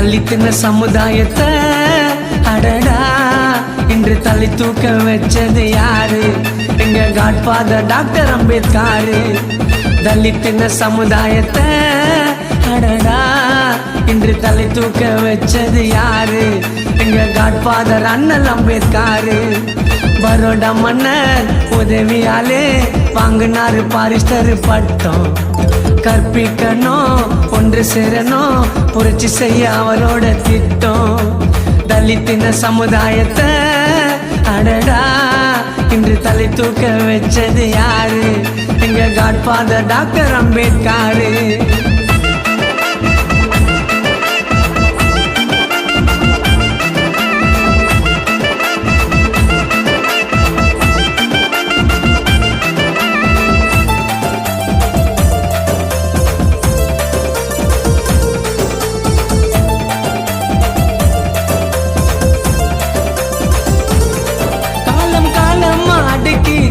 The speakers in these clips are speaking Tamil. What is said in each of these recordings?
தலித்தின சமுதாயத்தை அடடா இன்று தலை தூக்க வச்சது யாரு? எங்க காட்ஃபாதர் டாக்டர் அம்பேத்கர். தலித்தின சமுதாயத்தை அடடா இன்று தலை தூக்க வச்சது யாரு? எங்க காட்ஃபாதர் அண்ணல் அம்பேத்கர். பரோடா மன்னர் உதவியாலே வாங்கினாரு பாரிஸ்டர் பட்டம். கற்பிக்கணும், ஒன்று சேரணும், புரட்சி செய்ய அவரோட திட்டம். தலித்தின சமுதாயத்தை அடடா இன்று தலை தூக்க வச்சது யாரு? எங்க காட்ஃபாதர் டாக்டர் அம்பேத்கர்.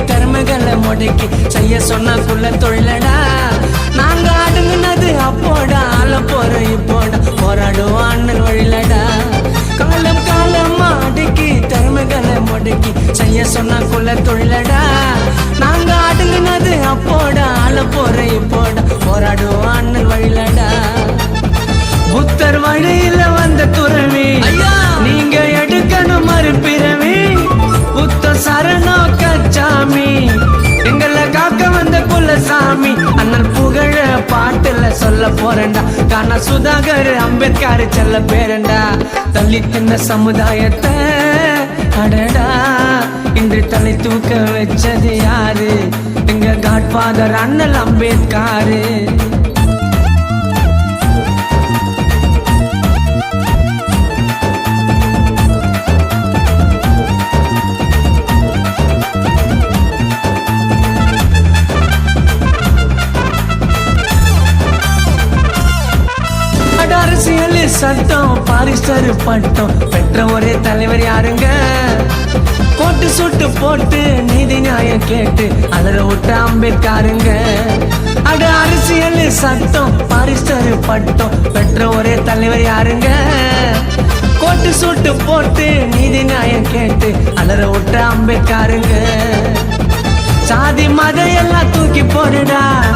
திறமைகளை முடக்கி செய்ய சொன்ன குள்ள தொழிலடா. நாங்க அடுங்கினது அப்போடா, ஆள போற இப்போடா, போராடுவோம் அண்ணன் வழிலடா. காலம் காலமா அடக்கி திறமைகளை முடக்கி செய்ய சொன்ன குள்ள தொழிலடா. நாங்க அடுங்கினது அப்போடா, ஆள போற இப்போடா, போராடுவோம் அண்ணன் வழிலடா. புத்தர் வழியில வந்த துறவி நீங்க எடுக்கணும் மறுபிறவி. புத்த சரணோ கச்சாமி எங்களை காக்க வந்த குலசாமி. அண்ணன் புகழ பாட்டுல சொல்ல போறேன்டா. காண சுதாகர் அம்பேத்கர் செல்ல பேரண்டா. தலித்தின சமுதாயத்தை அடடா இன்று தலை தூக்க வச்சது யாரு? எங்க காட்ஃபாதர் அண்ணல் அம்பேத்கர். அரசியல் சட்டம் பாரிஸ்டர் பட்டம் பெற்ற ஒரே தலைவர் யாருங்க? கோட்டு சுட்டு போட்டு நீதி நியாயம் கேட்டு அலற விட்ட அம்பேத்கருங்க. அட அரசியல் சட்டம் பாரிஸ்டர் பட்டம் பெற்ற ஒரே தலைவர் யாருங்க? கோட்டு சுட்டு போட்டு நீதி நியாயம் கேட்டு அலற விட்ட அம்பேத்கருங்க. சாதி மத எல்லாம் தூக்கி போடுடா.